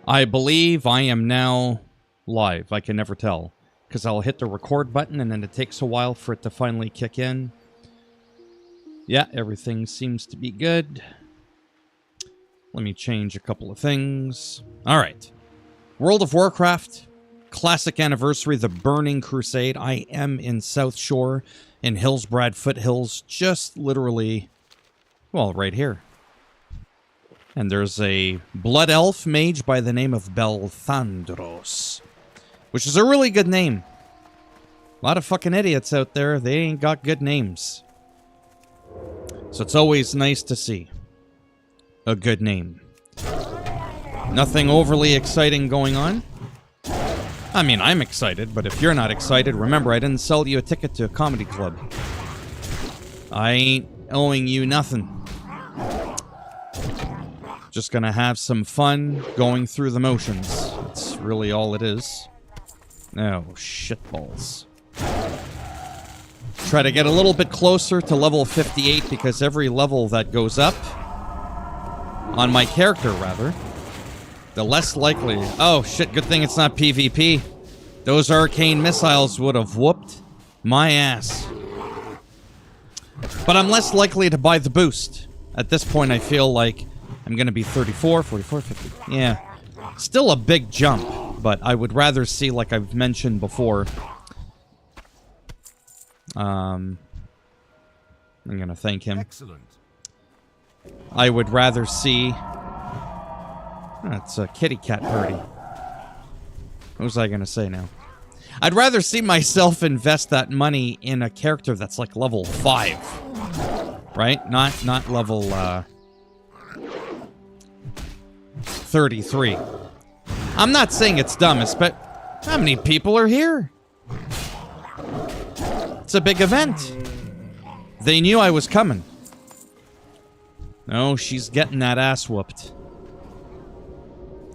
I believe I am now live. I can never tell. Because I'll hit the record button and then it takes a while for it to finally kick in. Yeah, everything seems to be good. Let me change a couple of things. Alright. World of Warcraft. Classic Anniversary, The Burning Crusade. I am in South Shore in Hillsbrad Foothills. Just literally, well, right here. And there's a blood elf mage by the name of Belthandros, which is a really good name. A lot of fucking idiots out there, they ain't got good names. So it's always nice to see a good name. Nothing overly exciting going on. I mean, I'm excited, but if you're not excited, remember, I didn't sell you a ticket to a comedy club. I ain't owing you nothing. Just gonna have some fun going through the motions. That's really all it is. Oh, shitballs. Try to get a little bit closer to level 58 because every level that goes up, on my character rather, the less likely... Oh, shit, good thing it's not PvP. Those arcane missiles would have whooped my ass. But I'm less likely to buy the boost. At this point, I feel like I'm going to be 34, 44, 50. Yeah. Still a big jump, but I would rather see, like I've mentioned before... I'm going to thank him. Excellent. I would rather see... That's a kitty cat party. What was I going to say now? I'd rather see myself invest that money in a character that's like level 5. Right? Not level 33. I'm not saying it's dumb, but how many people are here? It's a big event. They knew I was coming. No, she's getting that ass whooped.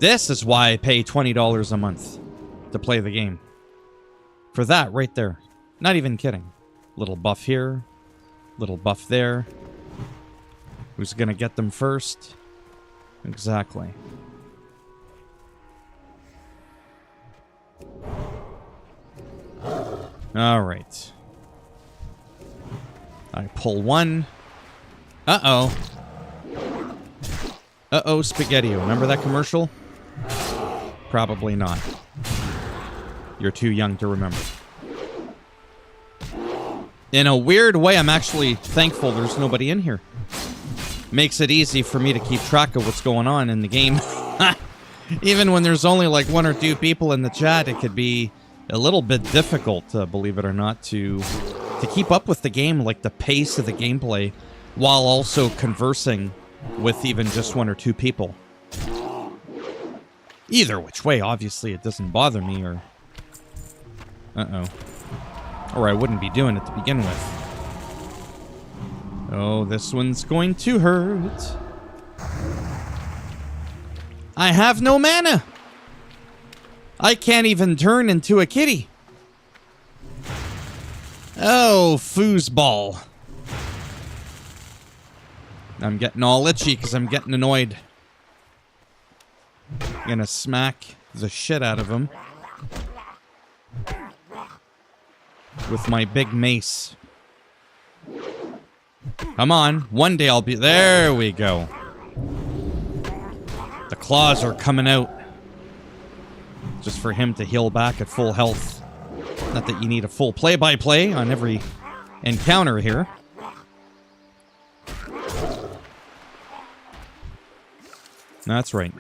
This is why I pay $20 a month to play the game. For that right there. Not even kidding. Little buff here. Little buff there. Who's gonna get them first? Exactly. Alright. I pull one. Uh-oh. Uh-oh, Spaghetti-O. Remember that commercial? Probably not. You're too young to remember. In a weird way, I'm actually thankful there's nobody in here. Makes it easy for me to keep track of what's going on in the game. Even when there's only like 1 or 2 people in the chat, it could be a little bit difficult, believe it or not, to keep up with the game, like the pace of the gameplay, while also conversing with even just 1 or 2 people. Either which way, obviously, it doesn't bother me, or... Uh-oh. Or I wouldn't be doing it to begin with. Oh, this one's going to hurt. I have no mana! I can't even turn into a kitty. Oh, foosball. I'm getting all itchy because I'm getting annoyed. I'm gonna smack the shit out of him with my big mace. Come on, one day I'll be... There we go. The claws are coming out. Just for him to heal back at full health. Not that you need a full play-by-play on every encounter here. That's right.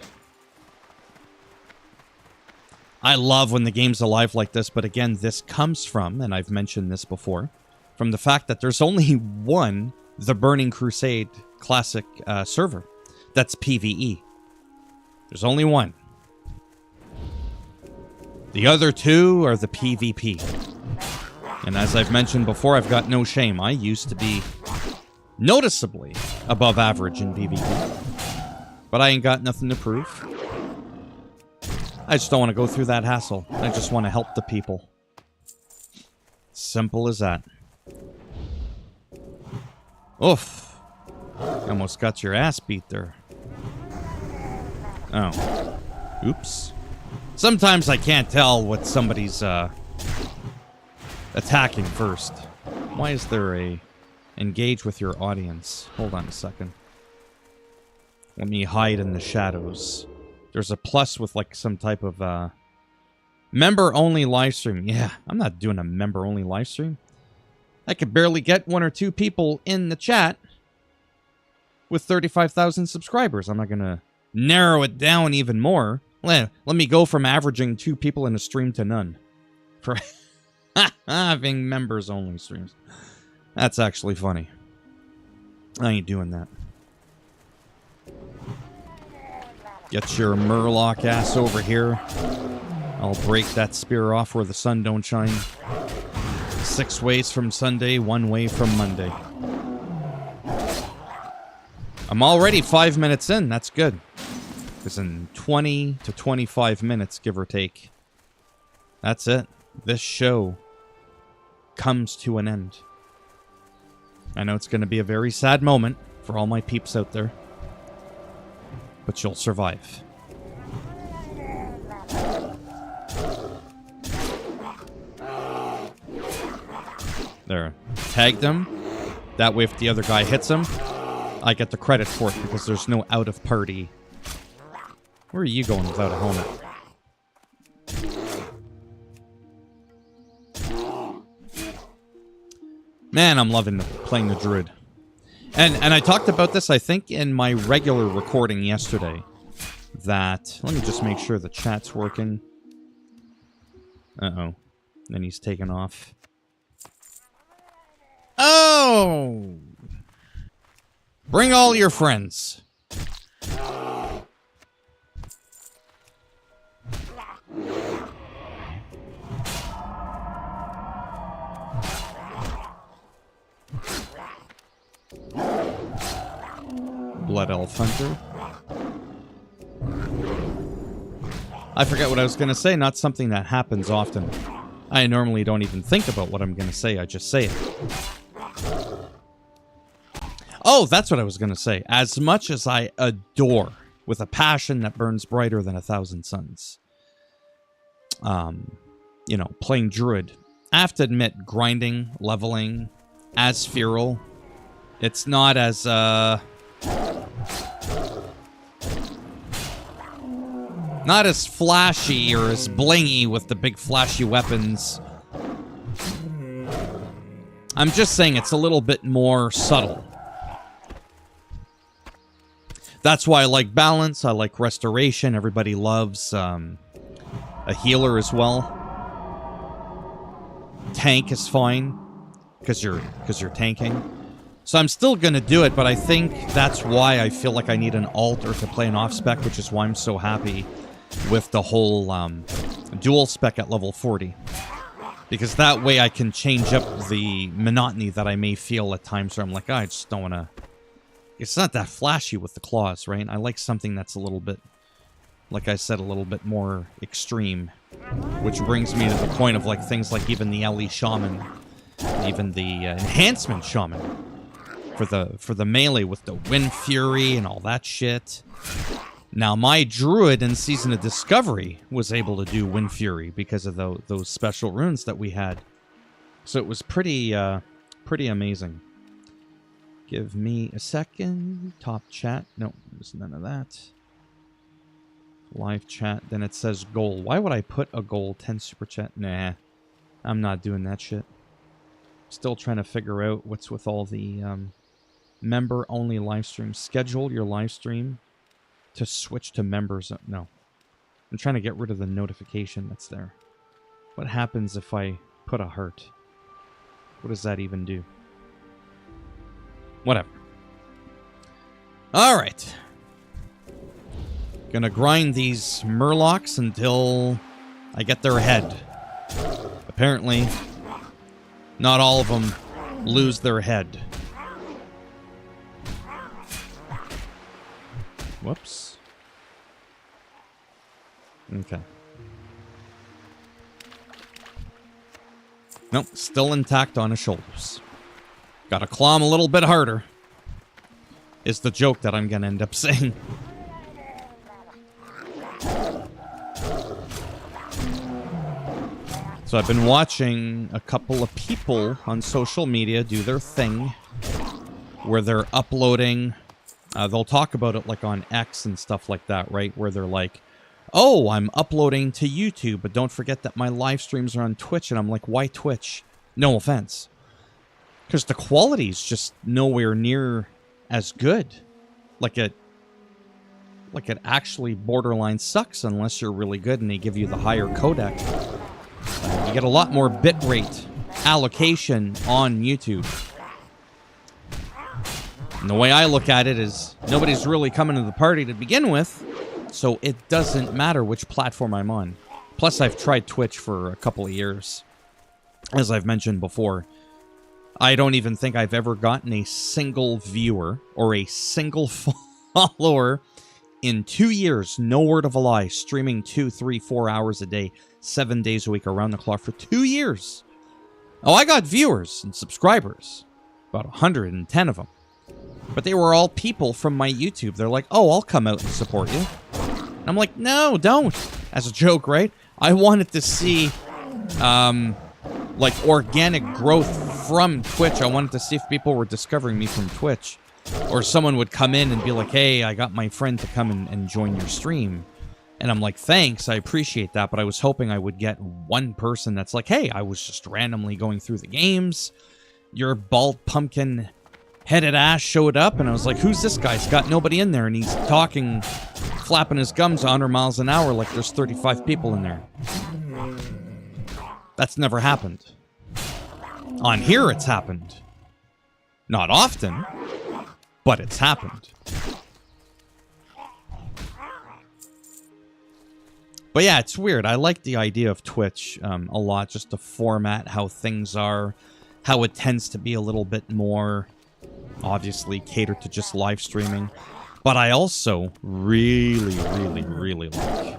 I love when the game's alive like this, but again, this comes from, and I've mentioned this before, from the fact that there's only one The Burning Crusade Classic server that's PvE. There's only one. The other 2 are the PvP. And as I've mentioned before, I've got no shame. I used to be noticeably above average in PvP. But I ain't got nothing to prove. I just don't want to go through that hassle. I just want to help the people. Simple as that. Oof. You almost got your ass beat there. Oh. Oops. Sometimes I can't tell what somebody's attacking first. Why is there a engage with your audience? Hold on a second. Let me hide in the shadows. There's a plus with like some type of member-only live stream. Yeah, I'm not doing a member-only live stream. I could barely get 1 or 2 people in the chat with 35,000 subscribers. I'm not going to narrow it down even more. Let me go from averaging 2 people in a stream to none. For having members-only streams. That's actually funny. I ain't doing that. Get your Murloc ass over here. I'll break that spear off where the sun don't shine. 6 ways from Sunday, 1 way from Monday. I'm already 5 minutes in. That's good. Because in 20 to 25 minutes, give or take, that's it. This show comes to an end. I know it's going to be a very sad moment for all my peeps out there. But you'll survive. There. Tag them. That way if the other guy hits him, I get the credit for it because there's no out of party. Where are you going without a helmet? Man, I'm loving playing the Druid. And I talked about this, I think, in my regular recording yesterday. That... Let me just make sure the chat's working. Uh-oh. Then he's taken off. Oh! Bring all your friends. Blood Elf Hunter. I forget what I was going to say. Not something that happens often. I normally don't even think about what I'm going to say. I just say it. Oh, that's what I was going to say. As much as I adore, with a passion that burns brighter than 1,000 suns, you know, playing Druid, I have to admit, grinding, leveling, as Feral, it's not as, not as flashy or as blingy with the big flashy weapons. I'm just saying it's a little bit more subtle. That's why I like balance, I like restoration. Everybody loves a healer as well. Tank is fine because you're tanking. So I'm still going to do it, but I think that's why I feel like I need an alt or to play an off-spec, which is why I'm so happy with the whole dual spec at level 40. Because that way I can change up the monotony that I may feel at times where I'm like, oh, I just don't want to... It's not that flashy with the claws, right? I like something that's a little bit, like I said, a little bit more extreme. Which brings me to the point of like things like even the LE Shaman, even the Enhancement Shaman for the melee with the Wind Fury and all that shit. Now my Druid in Season of Discovery was able to do Wind Fury because of those special runes that we had. So it was pretty amazing. Give me a second. Top chat. No, there's none of that. Live chat. Then it says goal. Why would I put a goal? 10 super chat? Nah. I'm not doing that shit. Still trying to figure out what's with all the member-only live streams. Schedule your live stream to switch to members. No. I'm trying to get rid of the notification that's there. What happens if I put a heart? What does that even do? Whatever. Alright. Gonna grind these Murlocs until I get their head. Apparently, not all of them lose their head. Whoops. Okay. Nope, still intact on his shoulders. Gotta claw him a little bit harder. Is the joke that I'm gonna end up saying. So I've been watching a couple of people on social media do their thing where they're uploading. They'll talk about it like on X and stuff like that, right? Where they're like, oh, I'm uploading to YouTube, but don't forget that my live streams are on Twitch. And I'm like, why Twitch? No offense. Because the quality's just nowhere near as good. Like it actually borderline sucks unless you're really good and they give you the higher codec. You get a lot more bitrate allocation on YouTube. And the way I look at it is nobody's really coming to the party to begin with, so it doesn't matter which platform I'm on. Plus, I've tried Twitch for a couple of years. As I've mentioned before, I don't even think I've ever gotten a single viewer or a single follower in 2 years. No word of a lie. Streaming 2, 3, 4 hours a day, 7 days a week, around the clock for 2 years. Oh, I got viewers and subscribers. About 110 of them. But they were all people from my YouTube. They're like, oh, I'll come out and support you. And I'm like, no, don't. As a joke, right? I wanted to see, like, organic growth from Twitch. I wanted to see if people were discovering me from Twitch. Or someone would come in and be like, hey, I got my friend to come and join your stream. And I'm like, thanks, I appreciate that. But I was hoping I would get one person that's like, hey, I was just randomly going through the games. Your bald pumpkin headed ass showed up. And I was like, who's this guy? He's got nobody in there. And he's talking, flapping his gums 100 miles an hour like there's 35 people in there. That's never happened. On here, it's happened. Not often, but it's happened. But yeah, it's weird. I like the idea of Twitch a lot. Just the format, how things are, how it tends to be a little bit more, obviously, catered to just live streaming. But I also really, really, really like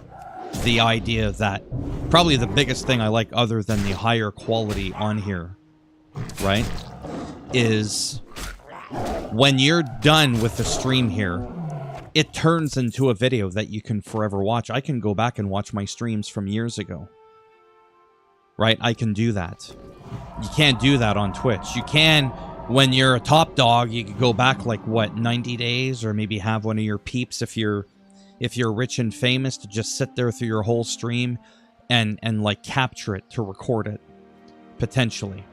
the idea that probably the biggest thing I like other than the higher quality on here, right, is when you're done with the stream here, it turns into a video that you can forever watch. I can go back and watch my streams from years ago. Right? I can do that. You can't do that on Twitch. You can, when you're a top dog, you can go back like, what, 90 days? Or maybe have one of your peeps if you're rich and famous to just sit there through your whole stream and like capture it to record it. Potentially.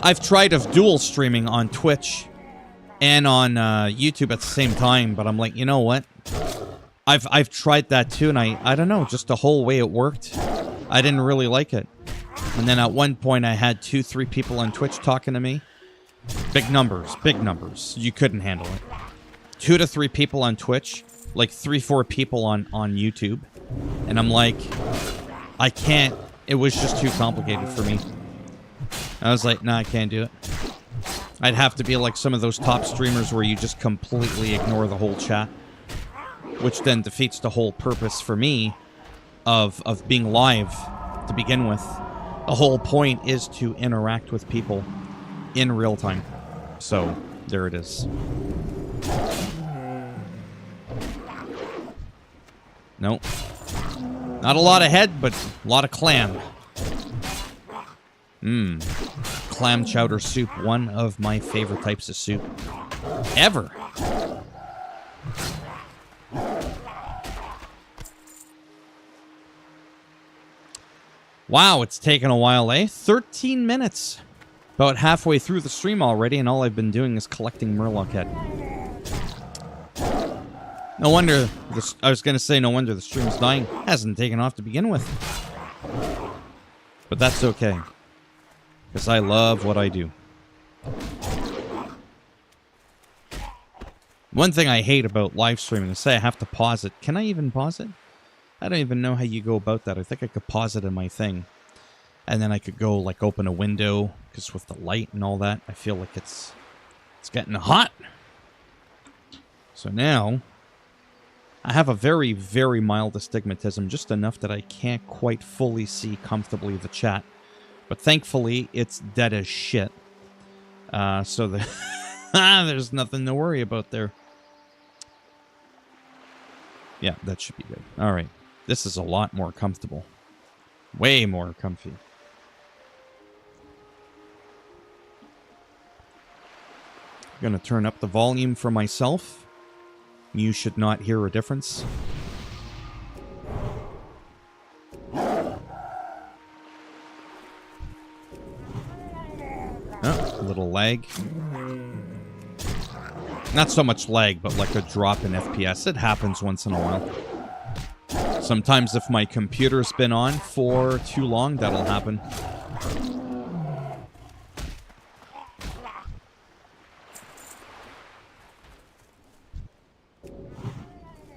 I've tried of dual streaming on Twitch and on YouTube at the same time, but I'm like, you know what? I've tried that too, and I don't know, just the whole way it worked, I didn't really like it. And then at one point, I had 2-3 people on Twitch talking to me. Big numbers, big numbers. You couldn't handle it. 2 to 3 people on Twitch, like 3-4 people on YouTube, and I'm like, I can't. It was just too complicated for me. I was like, nah, I can't do it. I'd have to be like some of those top streamers where you just completely ignore the whole chat, which then defeats the whole purpose for me of being live to begin with. The whole point is to interact with people in real time. So, there it is. Nope. Not a lot of head, but a lot of clam. Clam chowder soup, one of my favorite types of soup ever. Wow, it's taken a while, eh? 13 minutes. About halfway through the stream already, and all I've been doing is collecting Murloc head. No wonder, I was going to say no wonder the stream's dying. Hasn't taken off to begin with. But that's okay. Because I love what I do. One thing I hate about live streaming is say I have to pause it. Can I even pause it? I don't even know how you go about that. I think I could pause it in my thing. And then I could go, like, open a window. Because with the light and all that, I feel like it's getting hot. So now, I have a very, very mild astigmatism. Just enough that I can't quite fully see comfortably the chat. But thankfully, it's dead as shit. So there's nothing to worry about there. Yeah, that should be good. All right. This is a lot more comfortable. Way more comfy. I'm gonna turn up the volume for myself. You should not hear a difference. Oh, a little lag. Not so much lag, but like a drop in FPS. It happens once in a while. Sometimes if my computer's been on for too long, that'll happen.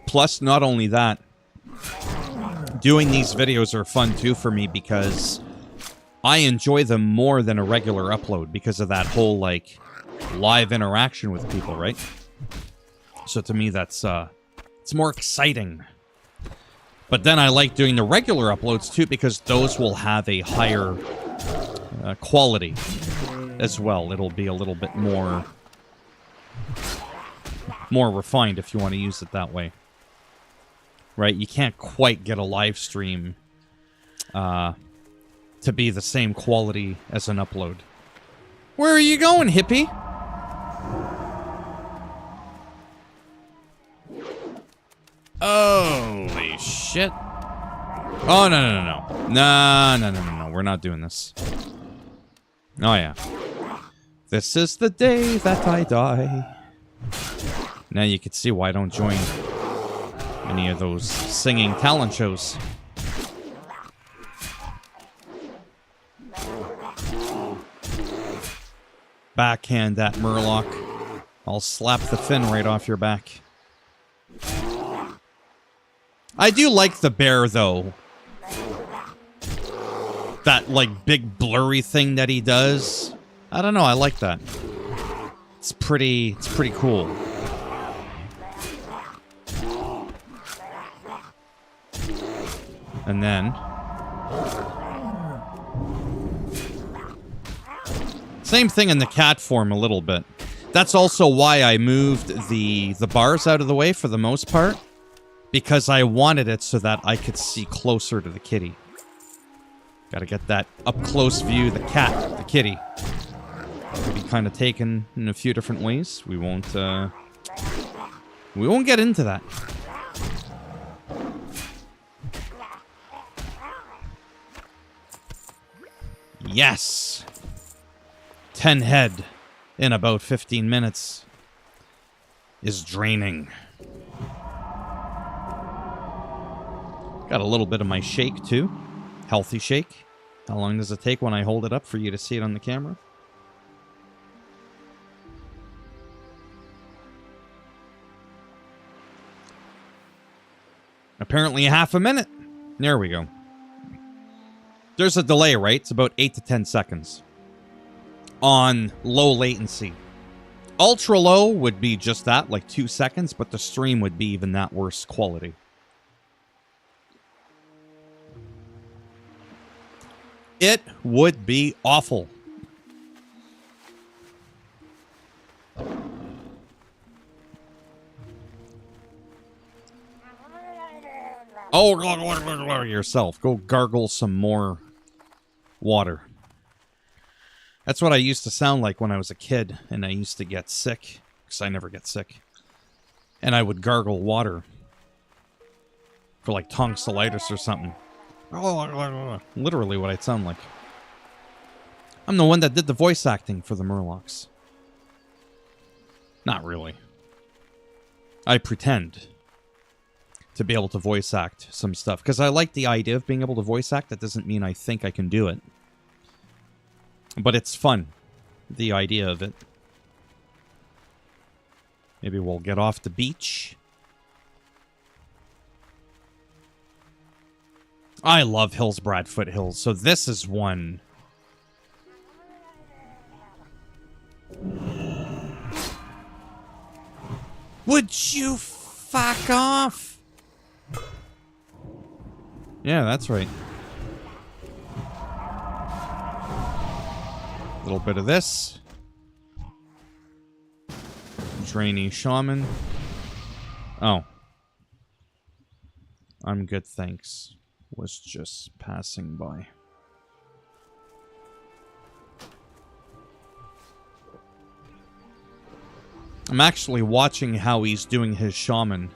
Plus, not only that, doing these videos are fun too for me because I enjoy them more than a regular upload because of that whole, like, live interaction with people, right? So to me, that's, it's more exciting. But then I like doing the regular uploads too because those will have a higher quality as well. It'll be a little bit more refined if you want to use it that way. Right? You can't quite get a live stream to be the same quality as an upload. Where are you going, hippie? Holy shit. Oh, no. No. We're not doing this. Oh, yeah. This is the day that I die. Now you can see why I don't join any of those singing talent shows. Backhand that Murloc. I'll slap the fin right off your back. I do like the bear, though. That, like, big blurry thing that he does. I don't know, I like that. It's pretty cool. And then... same thing in the cat form a little bit. That's also why I moved the bars out of the way for the most part. Because I wanted it so that I could see closer to the kitty. Gotta get that up-close view, the cat, the kitty. Could be kind of taken in a few different ways. We won't get into that. Yes! 10 head in about 15 minutes is draining. Got a little bit of my shake, too. Healthy shake. How long does it take when I hold it up for you to see it on the camera? Apparently half a minute. There we go. There's a delay, right? It's about 8 to 10 seconds. On low latency. Ultra low would be just that, like 2 seconds, but the stream would be even that worse quality. It would be awful. Oh, yourself. Go gargle some more water. That's what I used to sound like when I was a kid, and I used to get sick, because I never get sick. And I would gargle water for like tonsillitis or something. Literally what I'd sound like. I'm the one that did the voice acting for the Murlocs. Not really. I pretend to be able to voice act some stuff. Because I like the idea of being able to voice act. That doesn't mean I think I can do it. But it's fun. The idea of it. Maybe we'll get off the beach. I love Hillsbrad Foothills, so this is one. Would you fuck off? Yeah, that's right. A little bit of this. Drainy Shaman. Oh. I'm good, thanks. was just passing by. I'm actually watching how he's doing his shaman.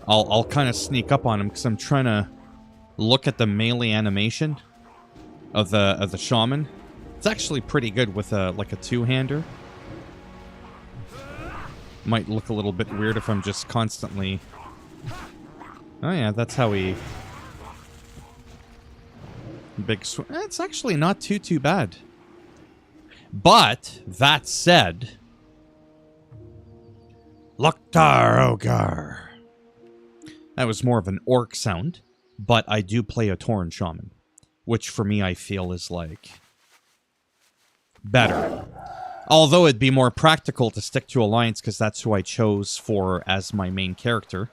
I'll kind of sneak up on him because I'm trying to look at the melee animation of the shaman. It's actually pretty good with like a two-hander. Might look a little bit weird if I'm just constantly... Oh yeah, that's how he... Big swing. It's actually not too bad. But, that said... Loktar Ogar. That was more of an orc sound, but I do play a Tauren shaman, which for me I feel is like better. Although it'd be more practical to stick to Alliance because that's who I chose for as my main character,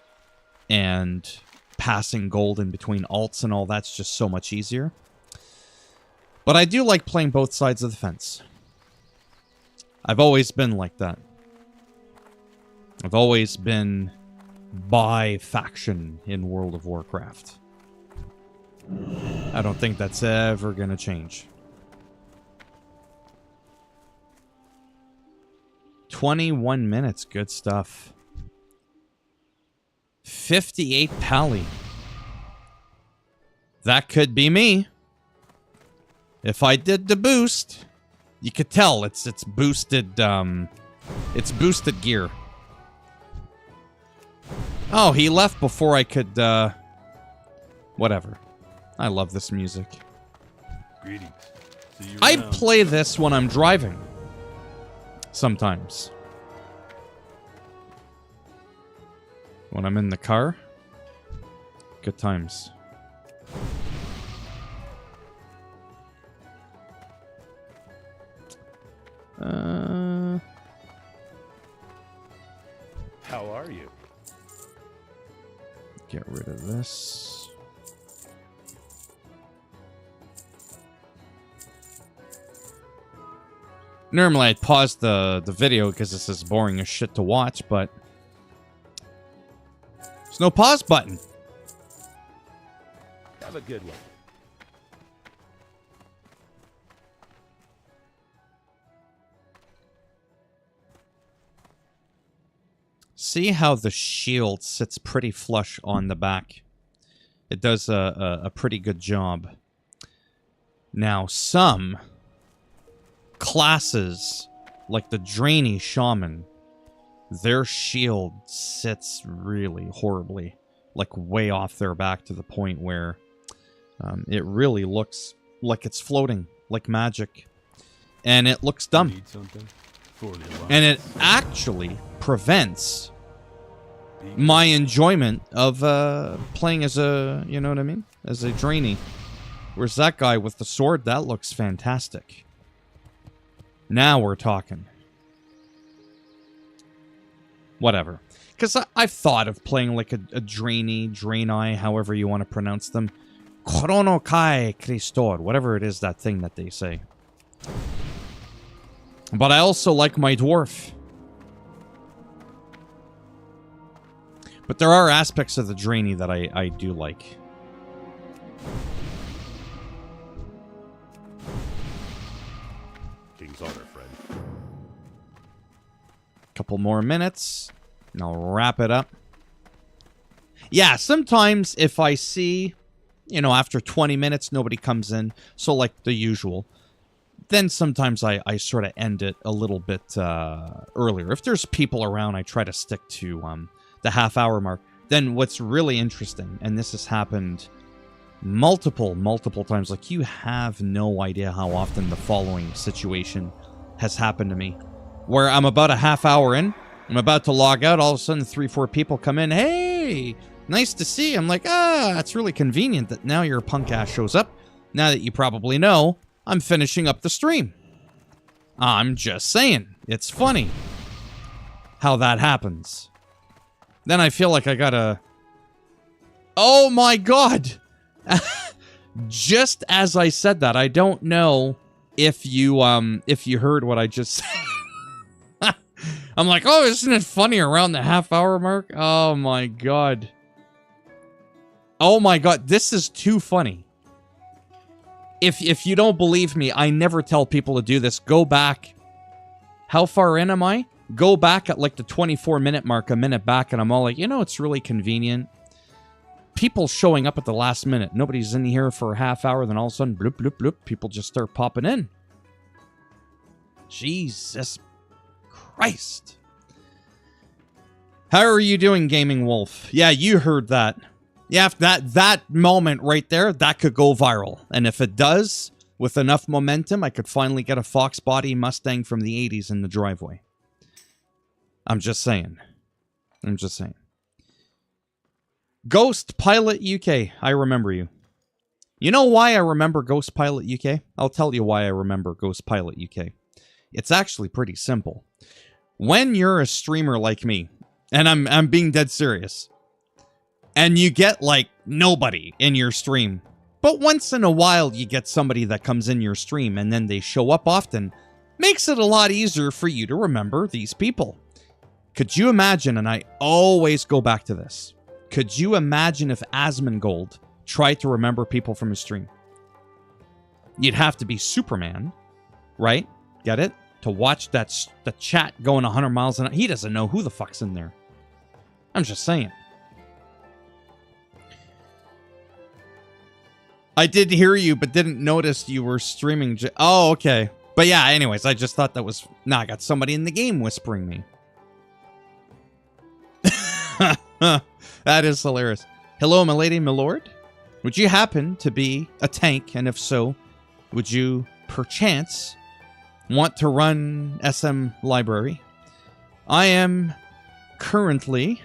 and passing gold in between alts and all that's just so much easier. But I do like playing both sides of the fence. I've always been like that. I've always been bi-faction in World of Warcraft. I don't think that's ever gonna change. 21 minutes, good stuff. 58 pally. That could be me. If I did the boost, you could tell it's boosted gear. Oh, he left before I could, whatever. I love this music. Greetings. I play this when I'm driving. Sometimes. When I'm in the car. Good times. How are you? Get rid of this. Normally I'd pause the video because this is boring as shit to watch, but there's no pause button. Have a good one. See how the shield sits pretty flush on the back. It does a pretty good job. Now, some classes, like the Drainy Shaman, their shield sits really horribly. Like way off their back to the point where it really looks like it's floating, like magic. And it looks dumb. Need something for the alliance. And it actually prevents my enjoyment of playing as a, you know what I mean? As a Drainy. Whereas that guy with the sword, that looks fantastic. Now we're talking. Whatever. Because I've thought of playing like a Draini, however you want to pronounce them. Chrono Kai Christor, whatever it is, that thing that they say. But I also like my dwarf. But there are aspects of the Drainy that I do like. King's honor, friend. Couple more minutes, and I'll wrap it up. Yeah, sometimes if I see, you know, after 20 minutes, nobody comes in, so like the usual, then sometimes I sort of end it a little bit earlier. If there's people around, I try to stick to the half-hour mark. Then what's really interesting, and this has happened multiple times, like you have no idea how often the following situation has happened to me, where I'm about a half hour in, I'm about to log out, all of a sudden 3-4 people come in, hey, nice to see you. I'm like, it's really convenient that now your punk ass shows up. Now that you probably know, I'm finishing up the stream. I'm just saying, it's funny how that happens. Then I feel like I gotta... Oh my god! Just as I said that, I don't know if you heard what I just said. I'm like, oh, isn't it funny around the half-hour mark? Oh my god. Oh my god, this is too funny. If you don't believe me, I never tell people to do this. Go back. How far in am I? Go back at like the 24-minute mark, a minute back, and I'm all like, you know, it's really convenient. People showing up at the last minute. Nobody's in here for a half hour, then all of a sudden, bloop, bloop, bloop, people just start popping in. Jesus Christ. How are you doing, Gaming Wolf? Yeah, you heard that. Yeah, if that moment right there, that could go viral. And if it does, with enough momentum, I could finally get a Fox body Mustang from the 80s in the driveway. I'm just saying. I'm just saying. Ghost Pilot UK. I remember you. You know why I remember Ghost Pilot UK? I'll tell you why I remember Ghost Pilot UK. It's actually pretty simple. When you're a streamer like me, and I'm being dead serious, and you get, like, nobody in your stream, but once in a while you get somebody that comes in your stream and then they show up often, makes it a lot easier for you to remember these people. Could you imagine, and I always go back to this, could you imagine if Asmongold tried to remember people from his stream? You'd have to be Superman, right? Get it? To watch the chat going 100 miles an hour. He doesn't know who the fuck's in there. I'm just saying. I did hear you, but didn't notice you were streaming. Oh, okay. But yeah, anyways, I just thought that was... Nah, I got somebody in the game whispering me. That is hilarious. Hello, my lady, my lord. Would you happen to be a tank? And if so, would you, perchance, want to run SM Library? I am currently...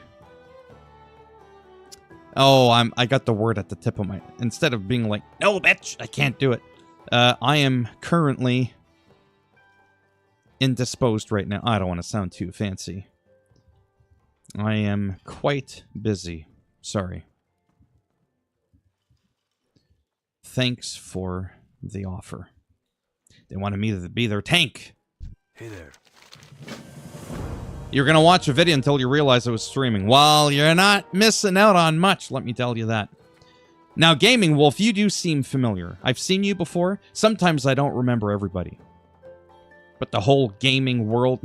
Oh, I got the word at the tip of my... Instead of being like, no, bitch, I can't do it. I am currently indisposed right now. I don't want to sound too fancy. I am quite busy. Sorry. Thanks for the offer. They wanted me to be their tank. Hey there. You're going to watch a video until you realize I was streaming. Well, you're not missing out on much, let me tell you that. Now, Gaming Wolf, you do seem familiar. I've seen you before. Sometimes I don't remember everybody. But the whole gaming world...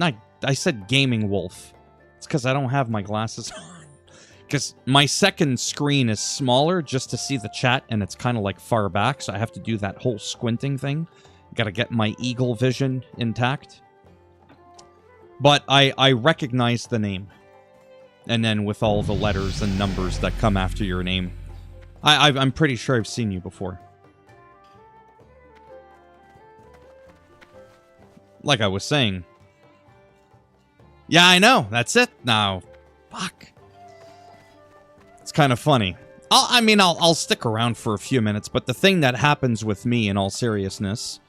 I said Gaming Wolf. It's because I don't have my glasses on. Because my second screen is smaller just to see the chat, and it's kind of like far back, so I have to do that whole squinting thing. Got to get my eagle vision intact. But I recognize the name. And then with all the letters and numbers that come after your name, I'm pretty sure I've seen you before. Like I was saying. Yeah, I know. That's it now. Fuck. It's kind of funny. I'll stick around for a few minutes, but the thing that happens with me, in all seriousness,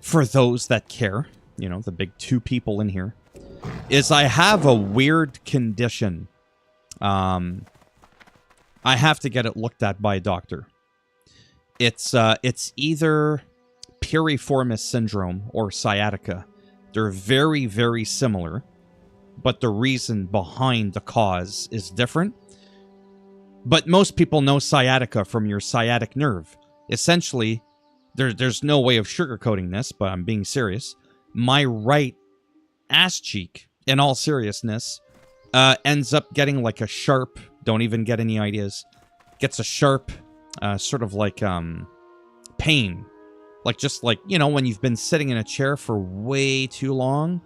for those that care, you know, the big 2 people in here, is I have a weird condition. I have to get it looked at by a doctor. It's either piriformis syndrome or sciatica. They're very, very similar, but the reason behind the cause is different. But most people know sciatica from your sciatic nerve. Essentially, there's no way of sugarcoating this, but I'm being serious. My right ass cheek, in all seriousness, ends up getting like a sharp, don't even get any ideas, gets a sharp, sort of like, pain. Like, just like, you know, when you've been sitting in a chair for way too long.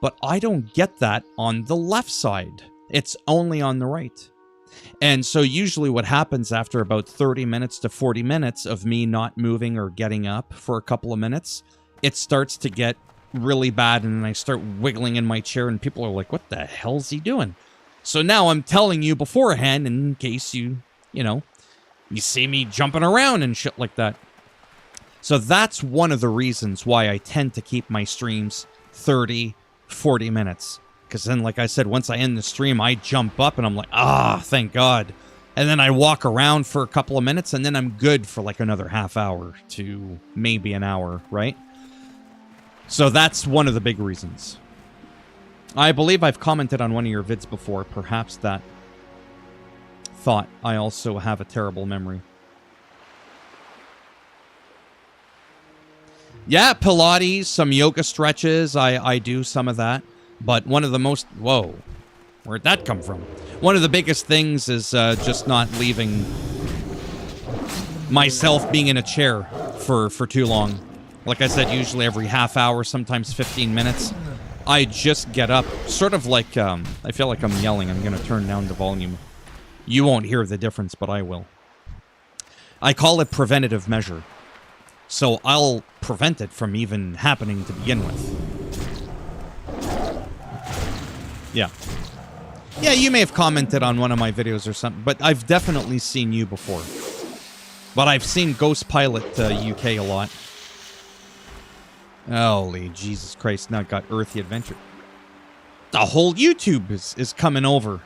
But I don't get that on the left side. It's only on the right. And so usually what happens after about 30 minutes to 40 minutes of me not moving or getting up for a couple of minutes, it starts to get really bad, and then I start wiggling in my chair, and people are like, what the hell's he doing? So now I'm telling you beforehand in case you know, you see me jumping around and shit like that. So that's one of the reasons why I tend to keep my streams 30, 40 minutes. Because then, like I said, once I end the stream, I jump up and I'm like, thank God. And then I walk around for a couple of minutes, and then I'm good for like another half hour to maybe an hour, right? So that's one of the big reasons. I believe I've commented on one of your vids before. Perhaps that thought I also have a terrible memory. Yeah, Pilates, some yoga stretches. I do some of that. But one of the most... Whoa. Where'd that come from? One of the biggest things is just not leaving myself being in a chair for too long. Like I said, usually every half hour, sometimes 15 minutes. I just get up. Sort of like... I feel like I'm yelling. I'm going to turn down the volume. You won't hear the difference, but I will. I call it preventative measure. So I'll prevent it from even happening to begin with. Yeah. Yeah, you may have commented on one of my videos or something, but I've definitely seen you before. But I've seen Ghost Pilot UK a lot. Holy Jesus Christ, now I got Earthy Adventure. The whole YouTube is coming over.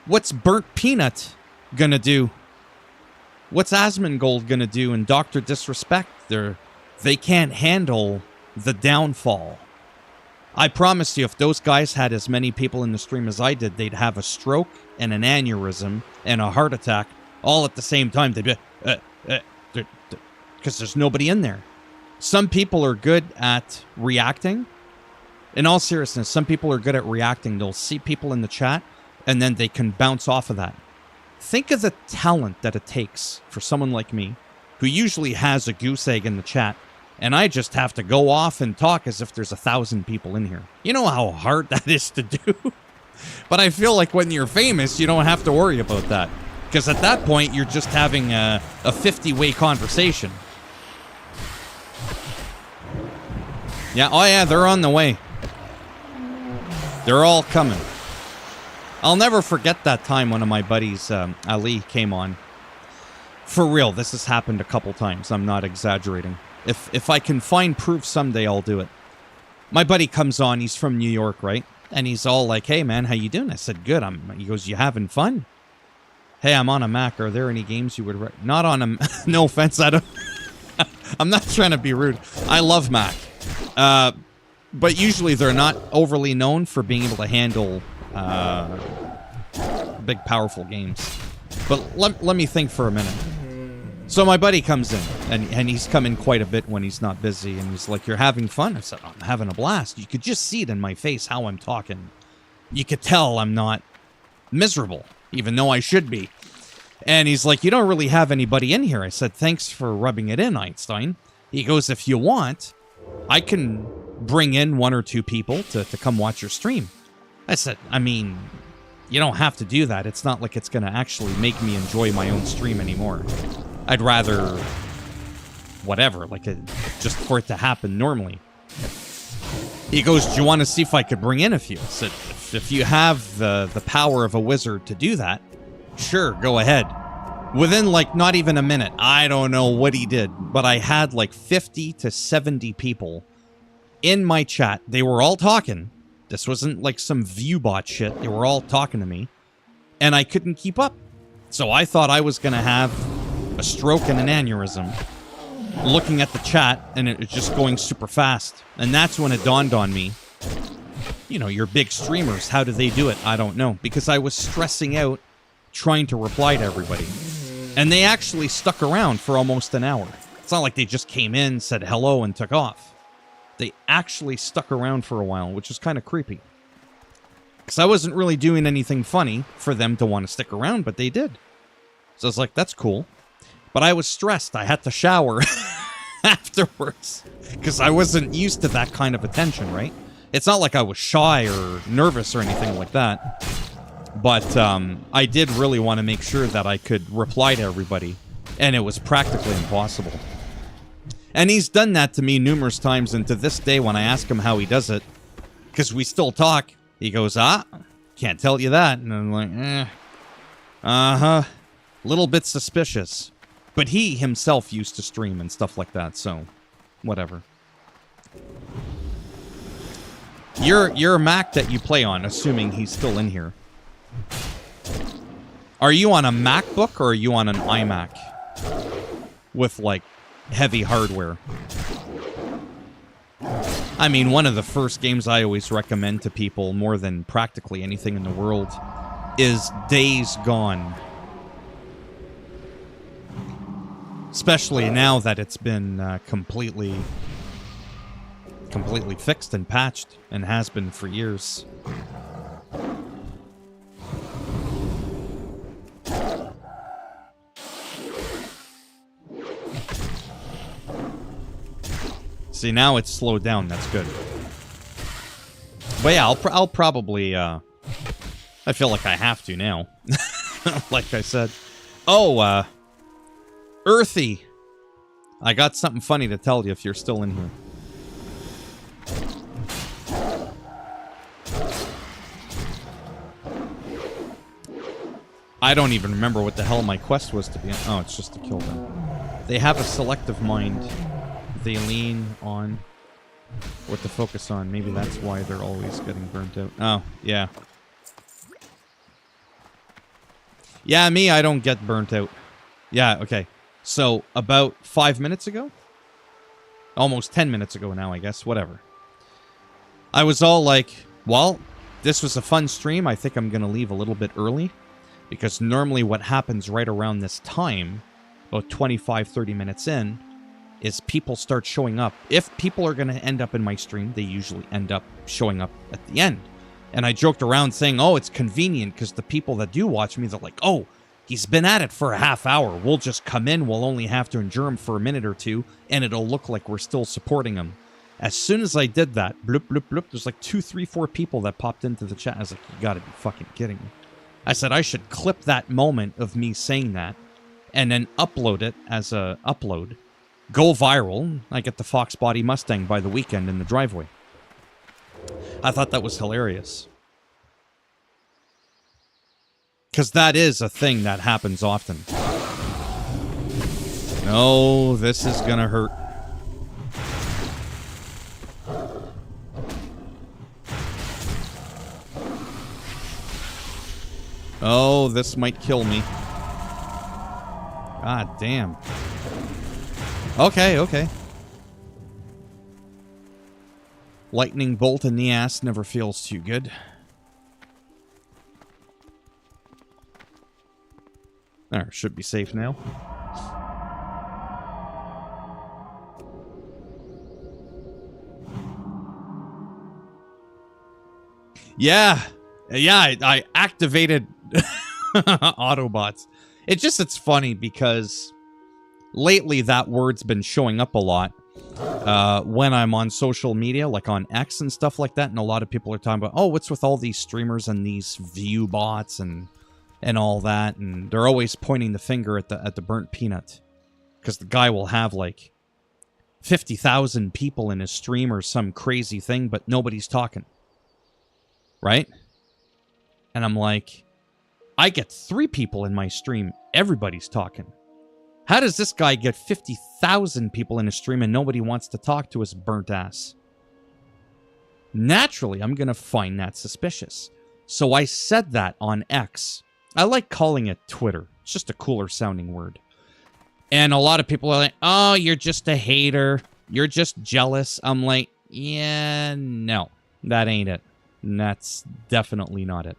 What's Burnt Peanut gonna do? What's Asmongold gonna do and Dr. Disrespect? They can't handle the downfall. I promise you, if those guys had as many people in the stream as I did, they'd have a stroke and an aneurysm and a heart attack all at the same time. They'd be, because there's nobody in there. Some people are good at reacting. In all seriousness, some people are good at reacting. They'll see people in the chat, and then they can bounce off of that. Think of the talent that it takes for someone like me, who usually has a goose egg in the chat, and I just have to go off and talk as if there's 1,000 people in here. You know how hard that is to do? But I feel like when you're famous, you don't have to worry about that. Because at that point, you're just having a 50-way conversation. Yeah, oh yeah, they're on the way. They're all coming. I'll never forget that time one of my buddies, Ali, came on. For real, this has happened a couple times. I'm not exaggerating. If I can find proof someday, I'll do it. My buddy comes on. He's from New York, right? And he's all like, "Hey, man, how you doing?" I said, "Good." He goes, "You having fun?" "Hey, I'm on a Mac. Are there any games you would... Not on a... No offense, I don't... I'm not trying to be rude. I love Mac. But usually they're not overly known for being able to handle... big, powerful games. But let me think for a minute. So my buddy comes in, and he's come in quite a bit when he's not busy, and he's like, "You're having fun?" I said, "I'm having a blast." You could just see it in my face how I'm talking. You could tell I'm not miserable, even though I should be. And he's like, "You don't really have anybody in here." I said, "Thanks for rubbing it in, Einstein." He goes, "If you want, I can bring in 1 or 2 people to come watch your stream." I said, "I mean, you don't have to do that. It's not like it's going to actually make me enjoy my own stream anymore. I'd rather, whatever, like just for it to happen normally." He goes, "Do you want to see if I could bring in a few?" I said, if you have the power of a wizard to do that, sure, go ahead. Within, like, not even a minute, I don't know what he did, but I had like 50 to 70 people in my chat. They were all talking. This wasn't like some ViewBot shit. They were all talking to me, and I couldn't keep up. So I thought I was going to have a stroke and an aneurysm looking at the chat, and it was just going super fast. And that's when it dawned on me, you know, you're big streamers. How do they do it? I don't know. Because I was stressing out trying to reply to everybody. And they actually stuck around for almost an hour. It's not like they just came in, said hello, and took off. They actually stuck around for a while, which was kind of creepy. Because I wasn't really doing anything funny for them to want to stick around, but they did. So I was like, that's cool. But I was stressed. I had to shower afterwards. Because I wasn't used to that kind of attention, right? It's not like I was shy or nervous or anything like that. But I did really want to make sure that I could reply to everybody. And it was practically impossible. And he's done that to me numerous times, and to this day when I ask him how he does it, because we still talk, he goes, can't tell you that. And I'm like, uh-huh. Little bit suspicious. But he himself used to stream and stuff like that, so whatever. Your Mac that you play on, assuming he's still in here. Are you on a MacBook or are you on an iMac? With, like, heavy hardware. I mean, one of the first games I always recommend to people, more than practically anything in the world, is Days Gone. Especially now that it's been completely fixed and patched, and has been for years. See, now it's slowed down. That's good. But yeah, I'll probably, I feel like I have to now. Like I said. Oh, Earthy. I got something funny to tell you if you're still in here. I don't even remember what the hell my quest was to be. Oh, it's just to kill them. They have a selective mind. They lean on what to focus on. Maybe that's why they're always getting burnt out. Oh, yeah. Yeah, me, I don't get burnt out. Yeah, okay. So, about 5 minutes ago? Almost 10 minutes ago now, I guess. Whatever. I was all like, well, this was a fun stream. I think I'm going to leave a little bit early. Because normally what happens right around this time, about 25, 30 minutes in, is people start showing up. If people are going to end up in my stream, they usually end up showing up at the end. And I joked around saying, oh, it's convenient because the people that do watch me, they're like, oh, he's been at it for a half hour. We'll just come in. We'll only have to endure him for a minute or two, and it'll look like we're still supporting him. As soon as I did that, bloop, bloop, bloop, there's like 2, 3, 4 people that popped into the chat. I was like, you gotta be fucking kidding me. I said I should clip that moment of me saying that and then upload it as a upload. Go viral. I get the Fox Body Mustang by the weekend in the driveway. I thought that was hilarious. Because that is a thing that happens often. No, this is gonna hurt. Oh, this might kill me. God damn. Okay, okay. Lightning bolt in the ass never feels too good. There, should be safe now. Yeah. Yeah, I activated Autobots. It's funny because lately that word's been showing up a lot when I'm on social media, like on X and stuff like that, and a lot of people are talking about, oh, what's with all these streamers and these view bots and all that, and they're always pointing the finger at the burnt peanut because the guy will have like 50,000 people in his stream or some crazy thing, but nobody's talking, right? And I'm like, I get 3 people in my stream. Everybody's talking. How does this guy get 50,000 people in his stream and nobody wants to talk to his burnt ass? Naturally, I'm going to find that suspicious. So I said that on X. I like calling it Twitter. It's just a cooler sounding word. And a lot of people are like, oh, you're just a hater. You're just jealous. I'm like, yeah, no, that ain't it. And that's definitely not it.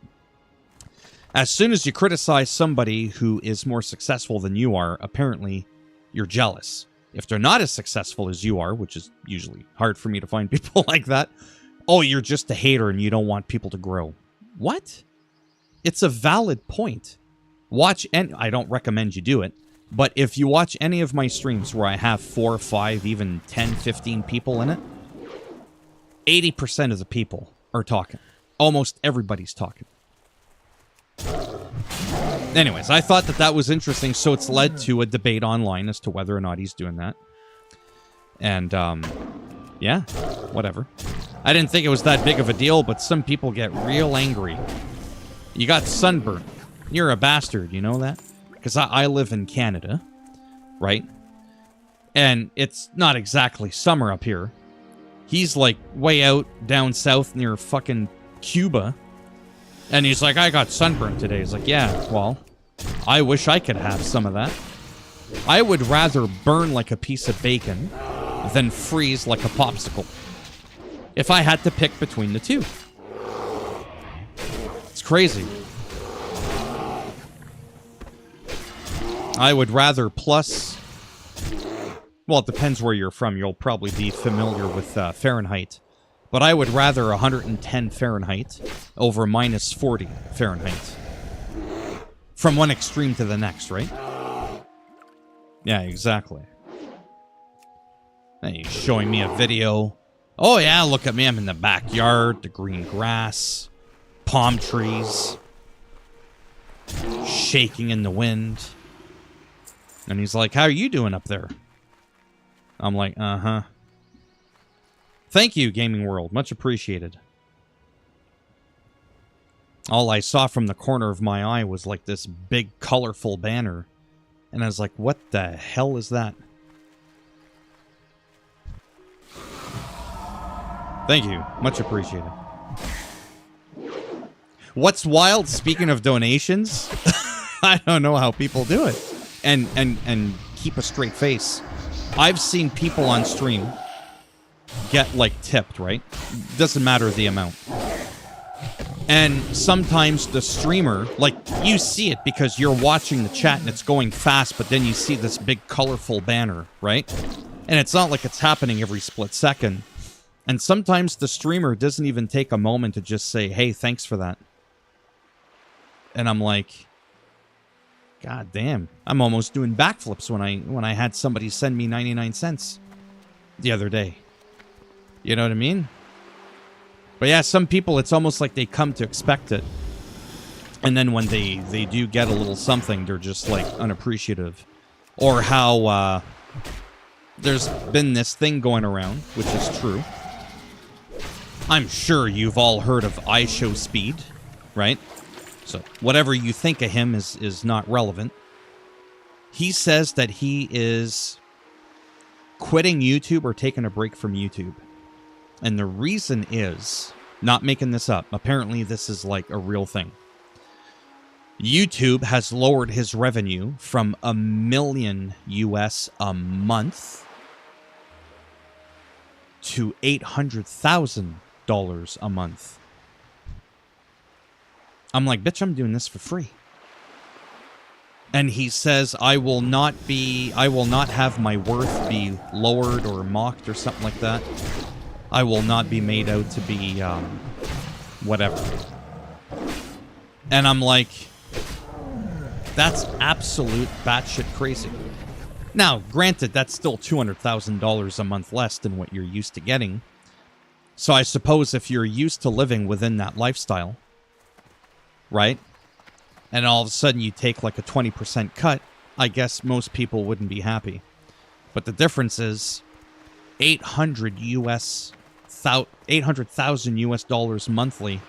As soon as you criticize somebody who is more successful than you are, apparently you're jealous. If they're not as successful as you are, which is usually hard for me to find people like that, oh, you're just a hater and you don't want people to grow. What? It's a valid point. Watch, and I don't recommend you do it, but if you watch any of my streams where I have 4, 5, even 10, 15 people in it, 80% of the people are talking. Almost everybody's talking. Anyways, I thought that was interesting, so it's led to a debate online as to whether or not he's doing that. And, yeah, whatever. I didn't think it was that big of a deal, but some people get real angry. You got sunburn. You're a bastard, you know that? Because I live in Canada, right? And it's not exactly summer up here. He's, like, way out down south near fucking Cuba. And he's like, I got sunburn today. He's like, yeah, well, I wish I could have some of that. I would rather burn like a piece of bacon than freeze like a popsicle. If I had to pick between the two. It's crazy. I would rather plus Well, it depends where you're from. You'll probably be familiar with Fahrenheit. But I would rather 110 Fahrenheit over minus 40 Fahrenheit. From one extreme to the next, right? Yeah, exactly. And he's showing me a video. Oh yeah, look at me. I'm in the backyard. The green grass. Palm trees. Shaking in the wind. And he's like, how are you doing up there? I'm like, uh-huh. Thank you, Gaming World. Much appreciated. All I saw from the corner of my eye was like this big, colorful banner. And I was like, what the hell is that? Thank you. Much appreciated. What's wild, speaking of donations, I don't know how people do it. And keep a straight face. I've seen people on stream get, like, tipped, right? Doesn't matter the amount. And sometimes the streamer, like, you see it because you're watching the chat and it's going fast, but then you see this big colorful banner, right? And it's not like it's happening every split second. And sometimes the streamer doesn't even take a moment to just say, hey, thanks for that. And I'm like, God damn. I'm almost doing backflips when I had somebody send me 99 cents the other day. You know what I mean? But yeah, some people, it's almost like they come to expect it. And then when they do get a little something, they're just, like, unappreciative. Or how there's been this thing going around, which is true. I'm sure you've all heard of iShowSpeed, right? So whatever you think of him is not relevant. He says that he is quitting YouTube or taking a break from YouTube. And the reason is, not making this up, apparently this is like a real thing. YouTube has lowered his revenue from $1 million US a month to $800,000 a month. I'm like, bitch, I'm doing this for free. And he says, I will not have my worth be lowered or mocked or something like that. I will not be made out to be, whatever. And I'm like, that's absolute batshit crazy. Now, granted, that's still $200,000 a month less than what you're used to getting. So I suppose if you're used to living within that lifestyle, right? And all of a sudden you take like a 20% cut, I guess most people wouldn't be happy. But the difference is $800,000 US dollars monthly.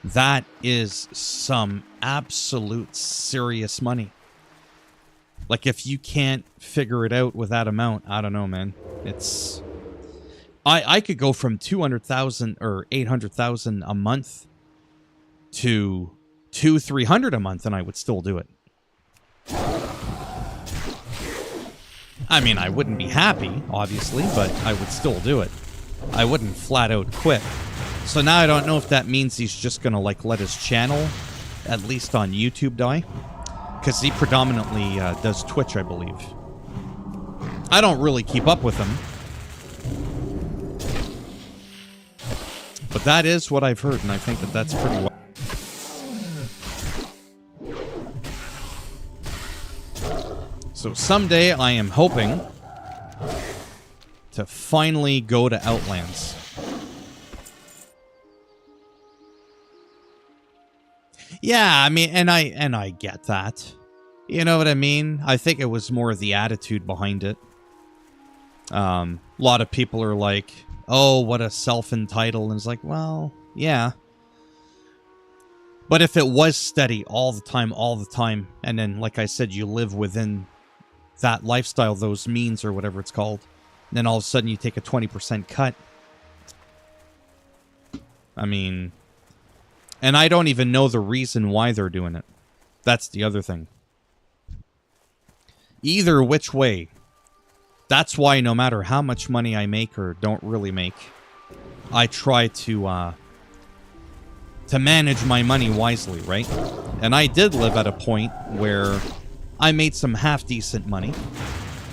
That is some absolute serious money. Like, if you can't figure it out with that amount, I don't know, man. It's... I could go from 200,000 or 800,000 a month to 200-300 a month, and I would still do it. I mean, I wouldn't be happy, obviously, but I would still do it. I wouldn't flat out quit. So now I don't know if that means he's just gonna, like, let his channel, at least on YouTube, die. Because he predominantly does Twitch, I believe. I don't really keep up with him. But that is what I've heard, and I think that that's pretty well. So someday I am hoping to finally go to Outlands. Yeah, I mean, and I get that. You know what I mean? I think it was more the attitude behind it. A lot of people are like, oh, what a self-entitled. And it's like, well, yeah. But if it was steady all the time, and then, like I said, you live within that lifestyle, those means or whatever it's called, and then all of a sudden you take a 20% cut. I mean... And I don't even know the reason why they're doing it. That's the other thing. Either which way. That's why no matter how much money I make or don't really make, I try to manage my money wisely, right? And I did live at a point where I made some half-decent money.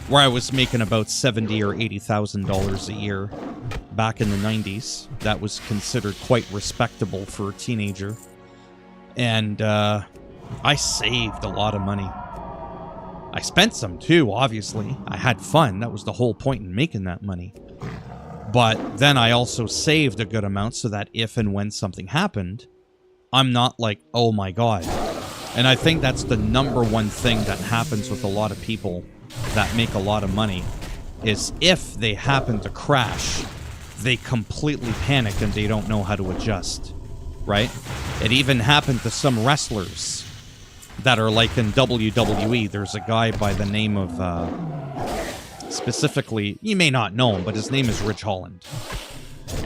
where I was making about $70,000 or $80,000 a year back in the 90s. That was considered quite respectable for a teenager. And I saved a lot of money. I spent some too, obviously. I had fun. That was the whole point in making that money. But then I also saved a good amount so that if and when something happened, I'm not like, oh my god. And I think that's the number one thing that happens with a lot of people that make a lot of money, is if they happen to crash, they completely panic and they don't know how to adjust, right? It even happened to some wrestlers that are like in WWE. There's a guy by the name of, specifically, you may not know him, but his name is Ridge Holland.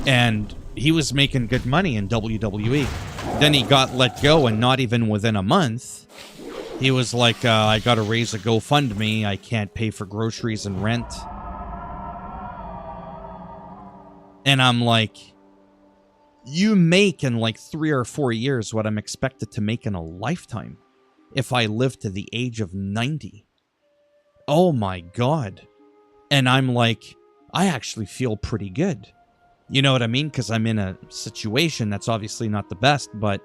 And he was making good money in WWE. Then he got let go, and not even within a month, he was like, I gotta raise a GoFundMe, I can't pay for groceries and rent. And I'm like, you make in like 3 or 4 years what I'm expected to make in a lifetime if I live to the age of 90. Oh my god. And I'm like, I actually feel pretty good. You know what I mean? Because I'm in a situation that's obviously not the best, but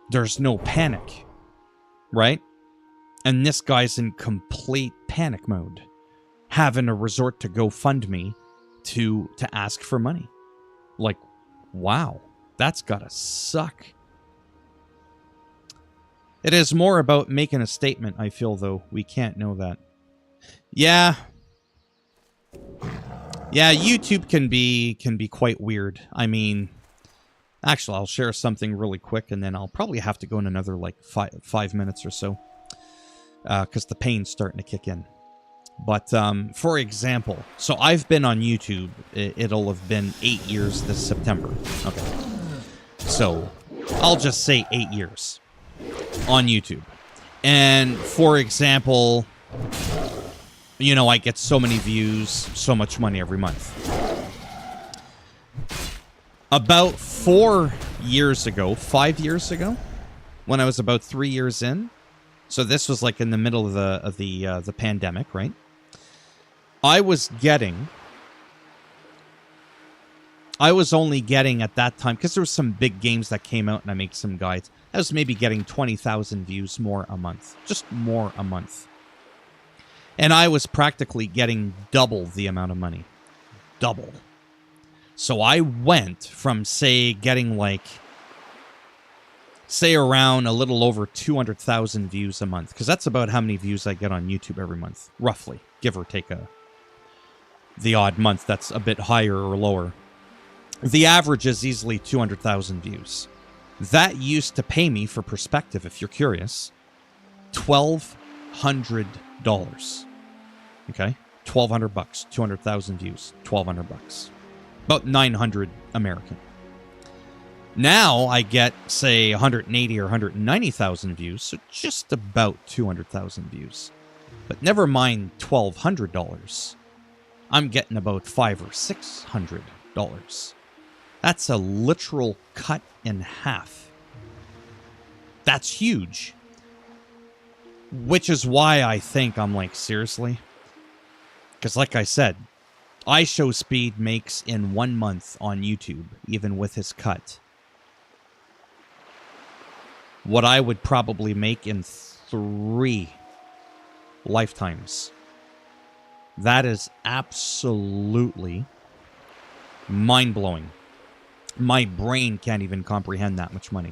there's no panic, right? And this guy's in complete panic mode, having to resort to GoFundMe to ask for money. Like, wow, that's gotta suck. It is more about making a statement, I feel, though. We can't know that. Yeah, YouTube can be quite weird. I mean, actually, I'll share something really quick, and then I'll probably have to go in another, like, five minutes or so, because the pain's starting to kick in. But, for example, so I've been on YouTube. It'll have been 8 years this September. Okay. So, I'll just say 8 years on YouTube. And, for example, you know, I get so many views, so much money every month. About 5 years ago, when I was about 3 years in, so this was like in the middle of the pandemic, right? I was only getting at that time, because there was some big games that came out and I made some guides, I was maybe getting 20,000 views more a month. Just more a month. And I was practically getting double the amount of money. Double. So I went from, say, getting like, say around a little over 200,000 views a month. Because that's about how many views I get on YouTube every month. Roughly. Give or take the odd month that's a bit higher or lower. The average is easily 200,000 views. That used to pay me, for perspective, if you're curious, $1,200. Okay, $1,200, 200,000 views, $1,200, about 900 American. Now I get, say, 180 or 190,000 views, so just about 200,000 views. But never mind $1,200. I'm getting about $500 or $600. That's a literal cut in half. That's huge. Which is why I think I'm like, seriously? Because like I said, iShowSpeed makes in 1 month on YouTube, even with his cut, what I would probably make in 3 lifetimes. That is absolutely mind-blowing. My brain can't even comprehend that much money,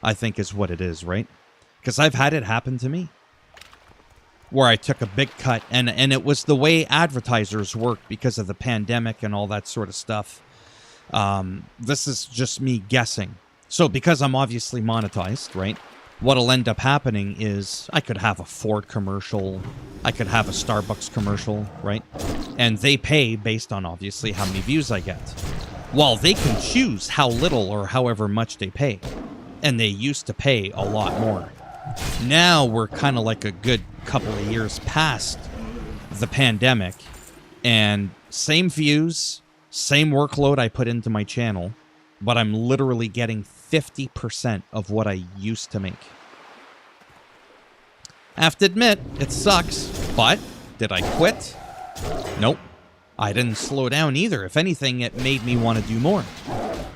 I think is what it is, right? Because I've had it happen to me, where I took a big cut, and it was the way advertisers work because of the pandemic and all that sort of stuff. This is just me guessing. So because I'm obviously monetized, right, what'll end up happening is I could have a Ford commercial, I could have a Starbucks commercial, right? And they pay based on, obviously, how many views I get. Well, they can choose how little or however much they pay. And they used to pay a lot more. Now we're kind of like a good couple of years past the pandemic, and same views, same workload I put into my channel, but I'm literally getting 50% of what I used to make. I have to admit, it sucks, but Did I quit? Nope. I didn't slow down either. If anything, it made me want to do more.